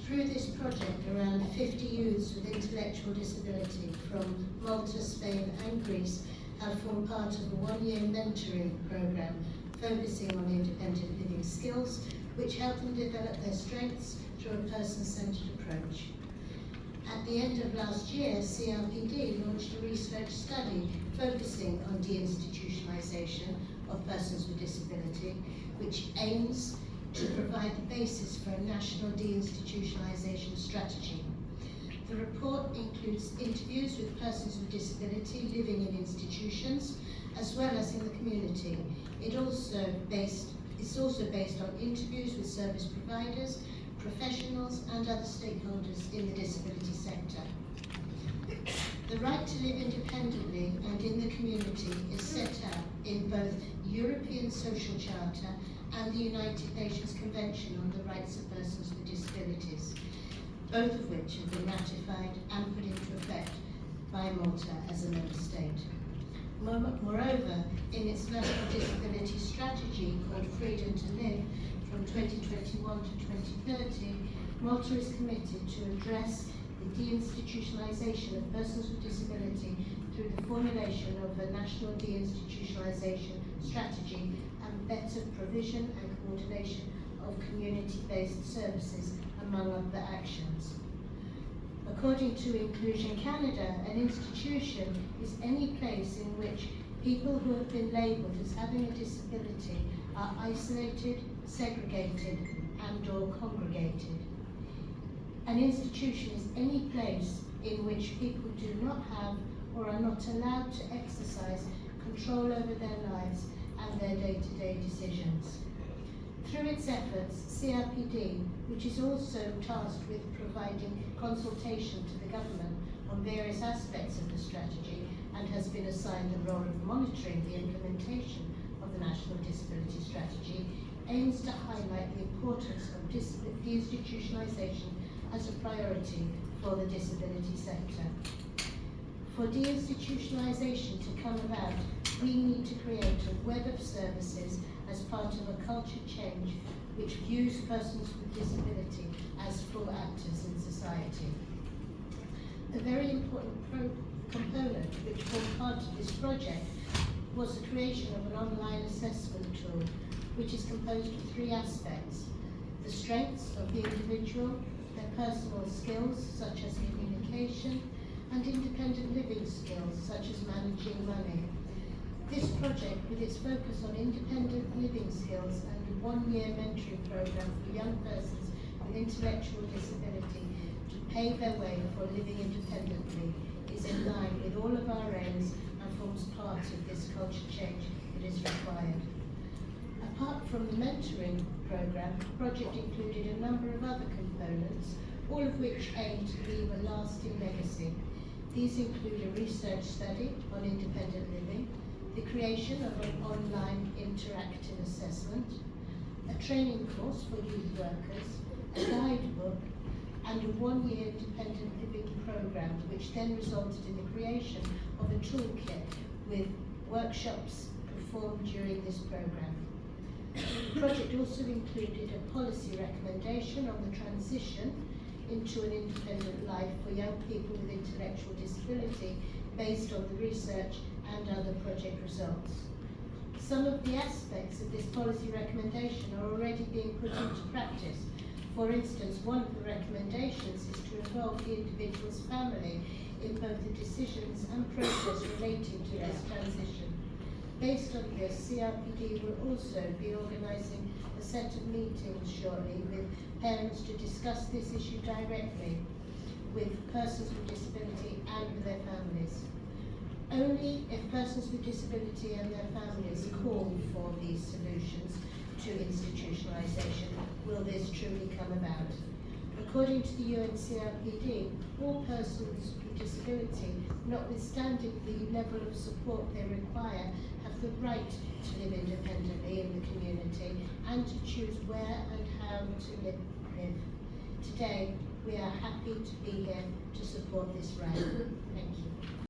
Through this project, around 50 youths with intellectual disability from Malta, Spain and Greece have formed part of a one-year mentoring programme focusing on independent living skills, which help them develop their strengths through a person-centred approach. At the end of last year, CRPD launched a research study focusing on deinstitutionalisation of persons with disability, which aims to provide the basis for a national deinstitutionalisation strategy. The report includes interviews with persons with disability living in institutions as well as in the community. It's also based on interviews with service providers, professionals and other stakeholders in the disability sector. The right to live independently and in the community is set out in both European Social Charter and the United Nations Convention on the Rights of Persons with Disabilities, both of which have been ratified and put into effect by Malta as a member state. Moreover, in its National Disability Strategy called Freedom to Live from 2021 to 2030, Malta is committed to address the deinstitutionalisation of persons with disability through the formulation of a national deinstitutionalisation strategy and better provision and coordination of community-based services, among other actions. According to Inclusion Canada, an institution is any place in which people who have been labelled as having a disability are isolated, segregated and/or congregated. An institution is any place in which people do not have or are not allowed to exercise control over their lives and their day-to-day decisions. Through its efforts, CRPD, which is also tasked with providing consultation to the government on various aspects of the strategy and has been assigned the role of monitoring the implementation of the National Disability Strategy, aims to highlight the importance of deinstitutionalisation as a priority for the disability sector. For deinstitutionalisation to come about, we need to create a web of services as part of a culture change which views persons with disability as full actors in society. A very important component which formed part of this project was the creation of an online assessment tool which is composed of three aspects: the strengths of the individual, their personal skills such as communication, and independent living skills such as managing money. This project, with its focus on independent living skills and a one-year mentoring program for young persons with intellectual disability to pave their way for living independently, is in line with all of our aims and forms part of this culture change that is required. Apart from the mentoring program, the project included a number of other components, all of which aim to leave a lasting legacy. These include a research study on independent living, the creation of an online interactive assessment, a training course for youth workers, a guidebook, and a one-year independent living program, which then resulted in the creation of a toolkit with workshops performed during this program. The project also included a policy recommendation on the transition into an independent life for young people with intellectual disability based on the research and other project results. Some of the aspects of this policy recommendation are already being put into practice. For instance, one of the recommendations is to involve the individual's family in both the decisions and process relating to this transition. Based on this, CRPD will also be organising a set of meetings shortly with parents to discuss this issue directly with persons with disability and with their families. Only if persons with disability and their families call for these solutions to institutionalisation will this truly come about. According to the UNCRPD, all persons with disability, notwithstanding the level of support they require, have the right to live independently in the community and to choose where and how to live. Today, we are happy to be here to support this right. Thank you.